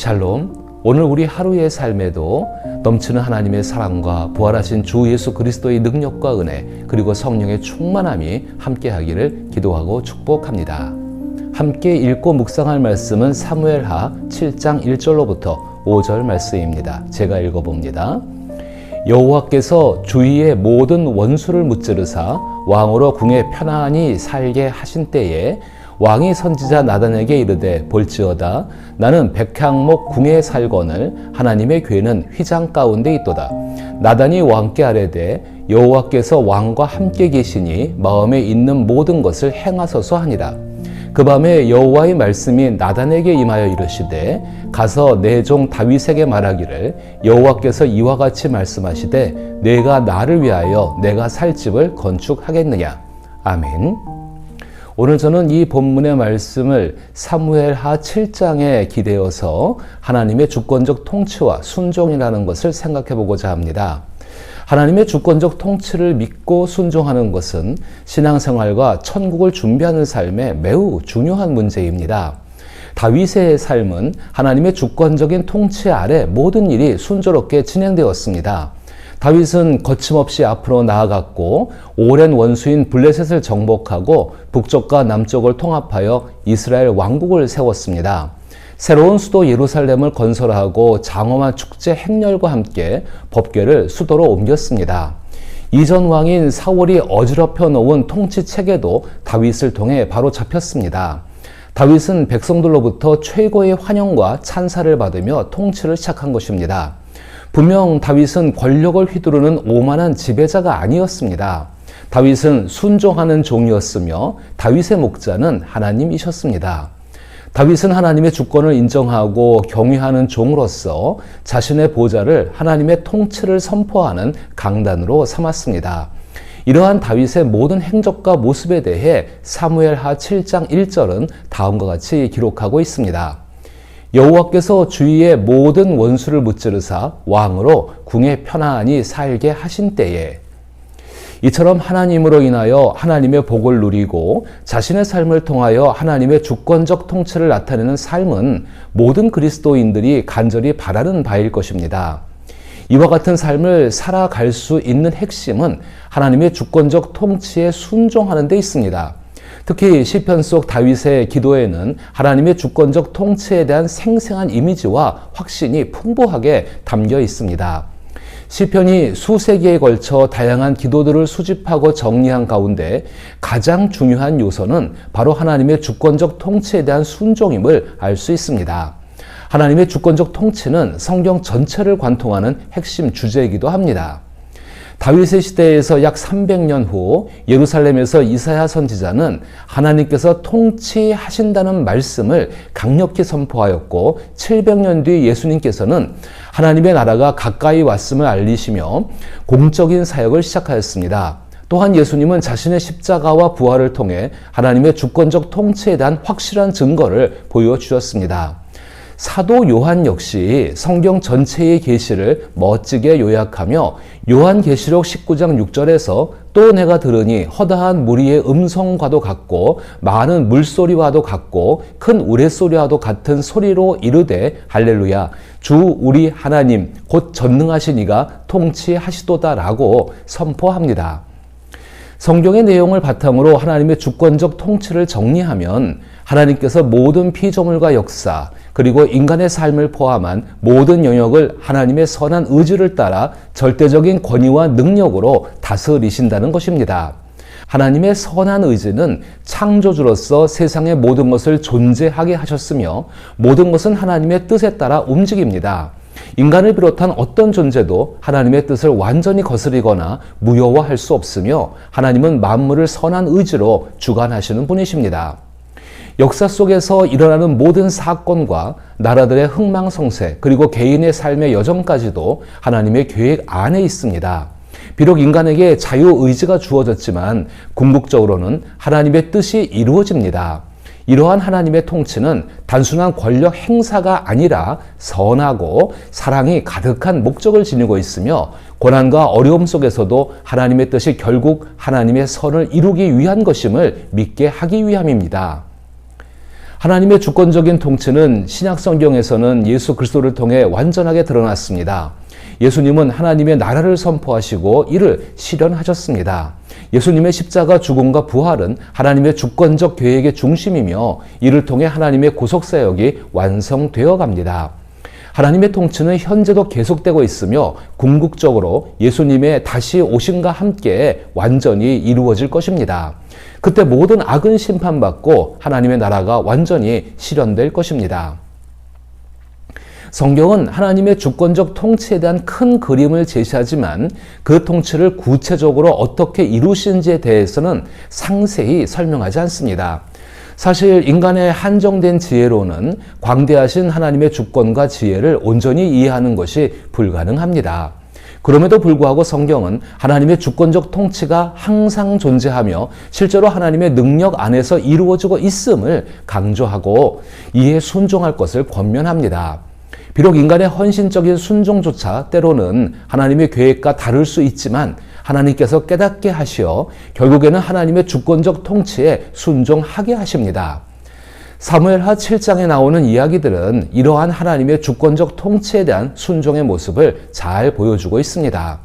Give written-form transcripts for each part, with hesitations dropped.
샬롬. 오늘 우리 하루의 삶에도 넘치는 하나님의 사랑과 부활하신 주 예수 그리스도의 능력과 은혜 그리고 성령의 충만함이 함께하기를 기도하고 축복합니다. 함께 읽고 묵상할 말씀은 사무엘하 7장 1절로부터 5절 말씀입니다. 제가 읽어봅니다. 여호와께서 주위의 모든 원수를 무찌르사 왕으로 궁에 편안히 살게 하신 때에 왕이 선지자 나단에게 이르되 볼지어다 나는 백향목 궁에 살거늘 하나님의 궤는 휘장 가운데 있도다. 나단이 왕께 아뢰되 여호와께서 왕과 함께 계시니 마음에 있는 모든 것을 행하소서 하니라. 그 밤에 여호와의 말씀이 나단에게 임하여 이르시되 가서 내 종 다윗에게 말하기를 여호와께서 이와 같이 말씀하시되 내가 나를 위하여 내가 살 집을 건축하겠느냐. 아멘. 오늘 저는 이 본문의 말씀을 사무엘하 7장에 기대어서 하나님의 주권적 통치와 순종이라는 것을 생각해 보고자 합니다. 하나님의 주권적 통치를 믿고 순종하는 것은 신앙생활과 천국을 준비하는 삶에 매우 중요한 문제입니다. 다윗의 삶은 하나님의 주권적인 통치 아래 모든 일이 순조롭게 진행되었습니다. 다윗은 거침없이 앞으로 나아갔고 오랜 원수인 블레셋을 정복하고 북쪽과 남쪽을 통합하여 이스라엘 왕국을 세웠습니다. 새로운 수도 예루살렘을 건설하고 장엄한 축제 행렬과 함께 법궤를 수도로 옮겼습니다. 이전 왕인 사울이 어지럽혀 놓은 통치 체계도 다윗을 통해 바로 잡혔습니다. 다윗은 백성들로부터 최고의 환영과 찬사를 받으며 통치를 시작한 것입니다. 분명 다윗은 권력을 휘두르는 오만한 지배자가 아니었습니다. 다윗은 순종하는 종이었으며 다윗의 목자는 하나님이셨습니다. 다윗은 하나님의 주권을 인정하고 경외하는 종으로서 자신의 보좌를 하나님의 통치를 선포하는 강단으로 삼았습니다. 이러한 다윗의 모든 행적과 모습에 대해 사무엘하 7장 1절은 다음과 같이 기록하고 있습니다. 여호와께서 주위의 모든 원수를 무찌르사 왕으로 궁에 편안히 살게 하신 때에 이처럼 하나님으로 인하여 하나님의 복을 누리고 자신의 삶을 통하여 하나님의 주권적 통치를 나타내는 삶은 모든 그리스도인들이 간절히 바라는 바일 것입니다. 이와 같은 삶을 살아갈 수 있는 핵심은 하나님의 주권적 통치에 순종하는 데 있습니다. 특히 시편 속 다윗의 기도에는 하나님의 주권적 통치에 대한 생생한 이미지와 확신이 풍부하게 담겨 있습니다. 시편이 수세기에 걸쳐 다양한 기도들을 수집하고 정리한 가운데 가장 중요한 요소는 바로 하나님의 주권적 통치에 대한 순종임을 알 수 있습니다. 하나님의 주권적 통치는 성경 전체를 관통하는 핵심 주제이기도 합니다. 다윗의 시대에서 약 300년 후 예루살렘에서 이사야 선지자는 하나님께서 통치하신다는 말씀을 강력히 선포하였고 700년 뒤 예수님께서는 하나님의 나라가 가까이 왔음을 알리시며 공적인 사역을 시작하였습니다. 또한 예수님은 자신의 십자가와 부활을 통해 하나님의 주권적 통치에 대한 확실한 증거를 보여주셨습니다. 사도 요한 역시 성경 전체의 계시를 멋지게 요약하며 요한계시록 19장 6절에서 또 내가 들으니 허다한 무리의 음성과도 같고 많은 물소리와도 같고 큰 우레소리와도 같은 소리로 이르되 할렐루야 주 우리 하나님 곧 전능하신 이가 통치하시도다라고 선포합니다. 성경의 내용을 바탕으로 하나님의 주권적 통치를 정리하면 하나님께서 모든 피조물과 역사 그리고 인간의 삶을 포함한 모든 영역을 하나님의 선한 의지를 따라 절대적인 권위와 능력으로 다스리신다는 것입니다. 하나님의 선한 의지는 창조주로서 세상의 모든 것을 존재하게 하셨으며 모든 것은 하나님의 뜻에 따라 움직입니다. 인간을 비롯한 어떤 존재도 하나님의 뜻을 완전히 거스리거나 무효화할 수 없으며 하나님은 만물을 선한 의지로 주관하시는 분이십니다. 역사 속에서 일어나는 모든 사건과 나라들의 흥망성쇠 그리고 개인의 삶의 여정까지도 하나님의 계획 안에 있습니다. 비록 인간에게 자유의지가 주어졌지만 궁극적으로는 하나님의 뜻이 이루어집니다. 이러한 하나님의 통치는 단순한 권력 행사가 아니라 선하고 사랑이 가득한 목적을 지니고 있으며 고난과 어려움 속에서도 하나님의 뜻이 결국 하나님의 선을 이루기 위한 것임을 믿게 하기 위함입니다. 하나님의 주권적인 통치는 신약 성경에서는 예수 그리스도를 통해 완전하게 드러났습니다. 예수님은 하나님의 나라를 선포하시고 이를 실현하셨습니다. 예수님의 십자가 죽음과 부활은 하나님의 주권적 계획의 중심이며 이를 통해 하나님의 구속사역이 완성되어 갑니다. 하나님의 통치는 현재도 계속되고 있으며 궁극적으로 예수님의 다시 오심과 함께 완전히 이루어질 것입니다. 그때 모든 악은 심판받고 하나님의 나라가 완전히 실현될 것입니다. 성경은 하나님의 주권적 통치에 대한 큰 그림을 제시하지만 그 통치를 구체적으로 어떻게 이루시는지에 대해서는 상세히 설명하지 않습니다. 사실 인간의 한정된 지혜로는 광대하신 하나님의 주권과 지혜를 온전히 이해하는 것이 불가능합니다. 그럼에도 불구하고 성경은 하나님의 주권적 통치가 항상 존재하며 실제로 하나님의 능력 안에서 이루어지고 있음을 강조하고 이에 순종할 것을 권면합니다. 비록 인간의 헌신적인 순종조차 때로는 하나님의 계획과 다를 수 있지만 하나님께서 깨닫게 하시어 결국에는 하나님의 주권적 통치에 순종하게 하십니다. 사무엘하 7장에 나오는 이야기들은 이러한 하나님의 주권적 통치에 대한 순종의 모습을 잘 보여주고 있습니다.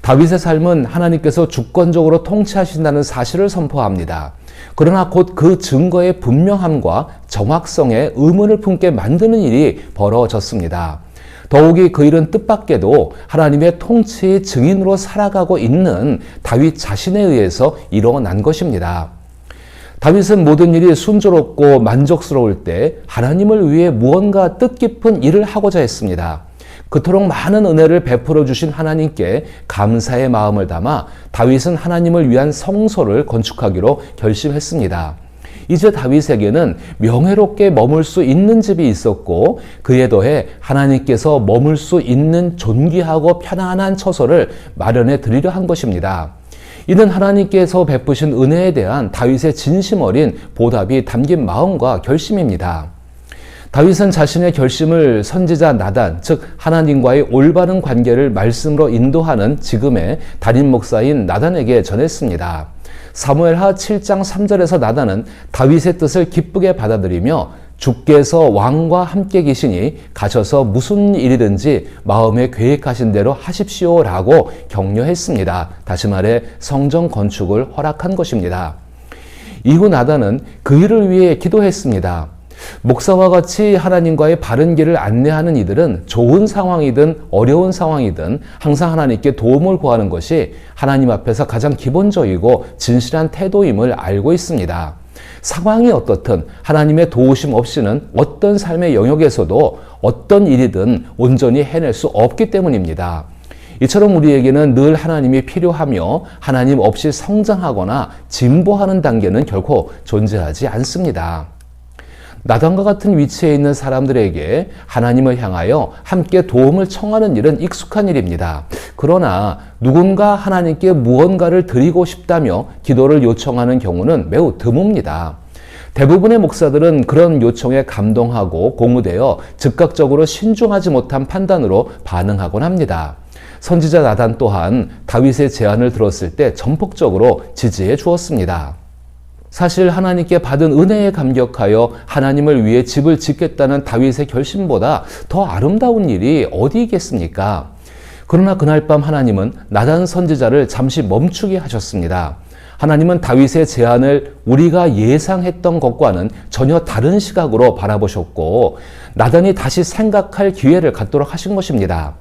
다윗의 삶은 하나님께서 주권적으로 통치하신다는 사실을 선포합니다. 그러나 곧 그 증거의 분명함과 정확성에 의문을 품게 만드는 일이 벌어졌습니다. 더욱이 그 일은 뜻밖에도 하나님의 통치의 증인으로 살아가고 있는 다윗 자신에 의해서 일어난 것입니다. 다윗은 모든 일이 순조롭고 만족스러울 때 하나님을 위해 무언가 뜻깊은 일을 하고자 했습니다. 그토록 많은 은혜를 베풀어 주신 하나님께 감사의 마음을 담아 다윗은 하나님을 위한 성소를 건축하기로 결심했습니다. 이제 다윗에게는 명예롭게 머물 수 있는 집이 있었고 그에 더해 하나님께서 머물 수 있는 존귀하고 편안한 처소를 마련해 드리려 한 것입니다. 이는 하나님께서 베푸신 은혜에 대한 다윗의 진심 어린 보답이 담긴 마음과 결심입니다. 다윗은 자신의 결심을 선지자 나단, 즉 하나님과의 올바른 관계를 말씀으로 인도하는 지금의 담임 목사인 나단에게 전했습니다. 사무엘하 7장 3절에서 나단은 다윗의 뜻을 기쁘게 받아들이며 주께서 왕과 함께 계시니 가셔서 무슨 일이든지 마음에 계획하신 대로 하십시오라고 격려했습니다. 다시 말해 성전 건축을 허락한 것입니다. 이후 나단은 그 일을 위해 기도했습니다. 목사와 같이 하나님과의 바른 길을 안내하는 이들은 좋은 상황이든 어려운 상황이든 항상 하나님께 도움을 구하는 것이 하나님 앞에서 가장 기본적이고 진실한 태도임을 알고 있습니다. 상황이 어떻든 하나님의 도우심 없이는 어떤 삶의 영역에서도 어떤 일이든 온전히 해낼 수 없기 때문입니다. 이처럼 우리에게는 늘 하나님이 필요하며 하나님 없이 성장하거나 진보하는 단계는 결코 존재하지 않습니다. 나단과 같은 위치에 있는 사람들에게 하나님을 향하여 함께 도움을 청하는 일은 익숙한 일입니다. 그러나 누군가 하나님께 무언가를 드리고 싶다며 기도를 요청하는 경우는 매우 드뭅니다. 대부분의 목사들은 그런 요청에 감동하고 고무되어 즉각적으로 신중하지 못한 판단으로 반응하곤 합니다. 선지자 나단 또한 다윗의 제안을 들었을 때 전폭적으로 지지해 주었습니다. 사실 하나님께 받은 은혜에 감격하여 하나님을 위해 집을 짓겠다는 다윗의 결심보다 더 아름다운 일이 어디 있겠습니까? 그러나 그날 밤 하나님은 나단 선지자를 잠시 멈추게 하셨습니다. 하나님은 다윗의 제안을 우리가 예상했던 것과는 전혀 다른 시각으로 바라보셨고 나단이 다시 생각할 기회를 갖도록 하신 것입니다.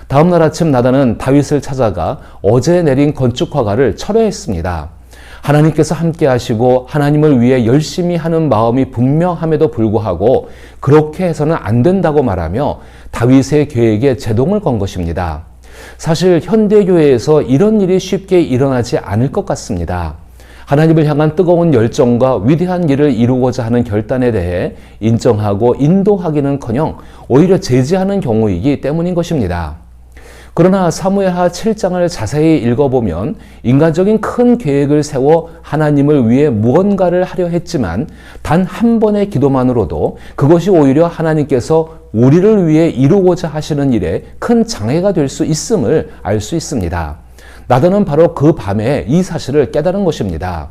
다음 날 아침 나단은 다윗을 찾아가 어제 내린 건축 허가를 철회했습니다. 하나님께서 함께 하시고 하나님을 위해 열심히 하는 마음이 분명함에도 불구하고 그렇게 해서는 안 된다고 말하며 다윗의 계획에 제동을 건 것입니다. 사실 현대교회에서 이런 일이 쉽게 일어나지 않을 것 같습니다. 하나님을 향한 뜨거운 열정과 위대한 일을 이루고자 하는 결단에 대해 인정하고 인도하기는커녕 오히려 제지하는 경우이기 때문인 것입니다. 그러나 사무엘하 7장을 자세히 읽어보면 인간적인 큰 계획을 세워 하나님을 위해 무언가를 하려 했지만 단 한 번의 기도만으로도 그것이 오히려 하나님께서 우리를 위해 이루고자 하시는 일에 큰 장애가 될 수 있음을 알 수 있습니다. 나단은 바로 그 밤에 이 사실을 깨달은 것입니다.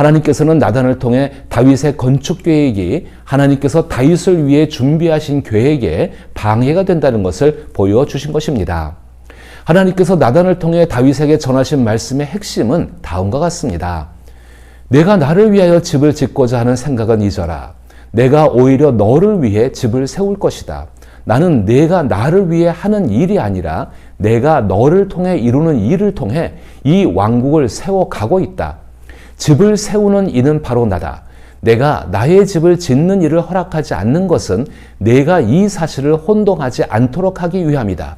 하나님께서는 나단을 통해 다윗의 건축 계획이 하나님께서 다윗을 위해 준비하신 계획에 방해가 된다는 것을 보여주신 것입니다. 하나님께서 나단을 통해 다윗에게 전하신 말씀의 핵심은 다음과 같습니다. 내가 나를 위하여 집을 짓고자 하는 생각은 잊어라. 내가 오히려 너를 위해 집을 세울 것이다. 나는 내가 나를 위해 하는 일이 아니라 내가 너를 통해 이루는 일을 통해 이 왕국을 세워가고 있다. 집을 세우는 이는 바로 나다. 내가 나의 집을 짓는 일을 허락하지 않는 것은 내가 이 사실을 혼동하지 않도록 하기 위함이다.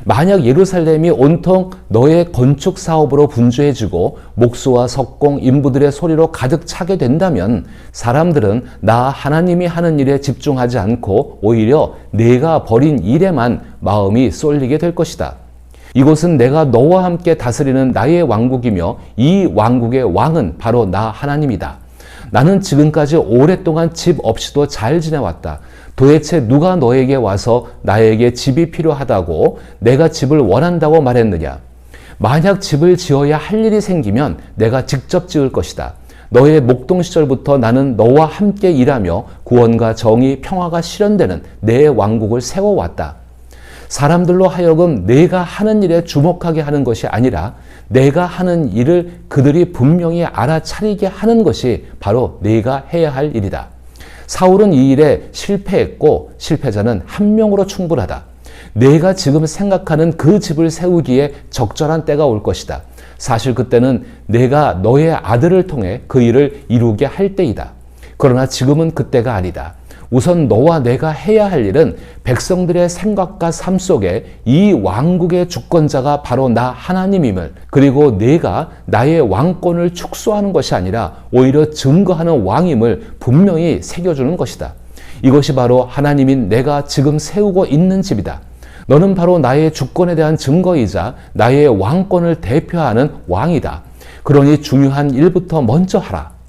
만약 예루살렘이 온통 너의 건축 사업으로 분주해지고 목수와 석공, 인부들의 소리로 가득 차게 된다면 사람들은 나 하나님이 하는 일에 집중하지 않고 오히려 내가 벌인 일에만 마음이 쏠리게 될 것이다. 이곳은 내가 너와 함께 다스리는 나의 왕국이며 이 왕국의 왕은 바로 나 하나님이다. 나는 지금까지 오랫동안 집 없이도 잘 지내왔다. 도대체 누가 너에게 와서 나에게 집이 필요하다고 내가 집을 원한다고 말했느냐? 만약 집을 지어야 할 일이 생기면 내가 직접 지을 것이다. 너의 목동 시절부터 나는 너와 함께 일하며 구원과 정의, 평화가 실현되는 내 왕국을 세워왔다. 사람들로 하여금 내가 하는 일에 주목하게 하는 것이 아니라 내가 하는 일을 그들이 분명히 알아차리게 하는 것이 바로 내가 해야 할 일이다. 사울은 이 일에 실패했고 실패자는 한 명으로 충분하다. 내가 지금 생각하는 그 집을 세우기에 적절한 때가 올 것이다. 사실 그때는 내가 너의 아들을 통해 그 일을 이루게 할 때이다. 그러나 지금은 그때가 아니다. 우선 너와 내가 해야 할 일은 백성들의 생각과 삶 속에 이 왕국의 주권자가 바로 나 하나님임을, 그리고 내가 나의 왕권을 축소하는 것이 아니라 오히려 증거하는 왕임을 분명히 새겨주는 것이다. 이것이 바로 하나님인 내가 지금 세우고 있는 집이다. 너는 바로 나의 주권에 대한 증거이자 나의 왕권을 대표하는 왕이다. 그러니 중요한 일부터 먼저 하라.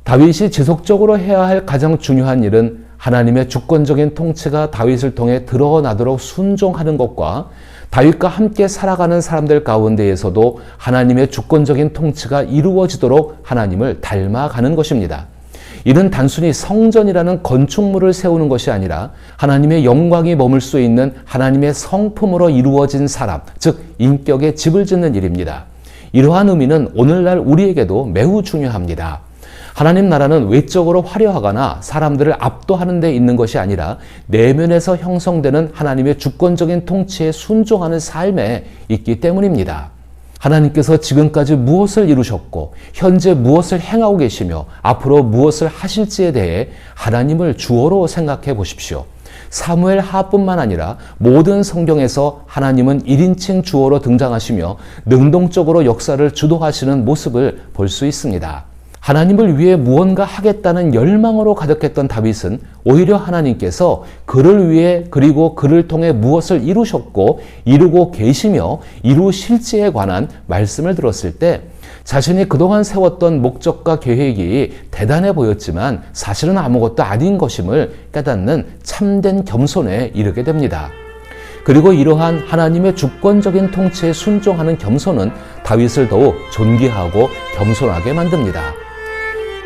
다윗이 지속적으로 해야 할 가장 중요한 일은 하나님의 주권적인 통치가 다윗을 통해 드러나도록 순종하는 것과 다윗과 함께 살아가는 사람들 가운데에서도 하나님의 주권적인 통치가 이루어지도록 하나님을 닮아가는 것입니다. 이는 단순히 성전이라는 건축물을 세우는 것이 아니라 하나님의 영광이 머물 수 있는 하나님의 성품으로 이루어진 사람, 즉 인격의 집을 짓는 일입니다. 이러한 의미는 오늘날 우리에게도 매우 중요합니다. 하나님 나라는 외적으로 화려하거나 사람들을 압도하는 데 있는 것이 아니라 내면에서 형성되는 하나님의 주권적인 통치에 순종하는 삶에 있기 때문입니다. 하나님께서 지금까지 무엇을 이루셨고 현재 무엇을 행하고 계시며 앞으로 무엇을 하실지에 대해 하나님을 주어로 생각해 보십시오. 사무엘 하뿐만 아니라 모든 성경에서 하나님은 1인칭 주어로 등장하시며 능동적으로 역사를 주도하시는 모습을 볼 수 있습니다. 하나님을 위해 무언가 하겠다는 열망으로 가득했던 다윗은 오히려 하나님께서 그를 위해 그리고 그를 통해 무엇을 이루셨고 이루고 계시며 이루실지에 관한 말씀을 들었을 때 자신이 그동안 세웠던 목적과 계획이 대단해 보였지만 사실은 아무것도 아닌 것임을 깨닫는 참된 겸손에 이르게 됩니다. 그리고 이러한 하나님의 주권적인 통치에 순종하는 겸손은 다윗을 더욱 존귀하고 겸손하게 만듭니다.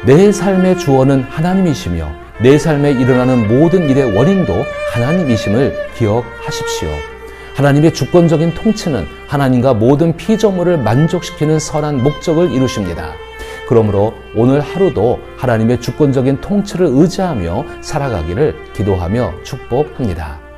내 삶의 주어는 하나님이시며 내 삶에 일어나는 모든 일의 원인도 하나님이심을 기억하십시오. 하나님의 주권적인 통치는 하나님과 모든 피조물을 만족시키는 선한 목적을 이루십니다. 그러므로 오늘 하루도 하나님의 주권적인 통치를 의지하며 살아가기를 기도하며 축복합니다.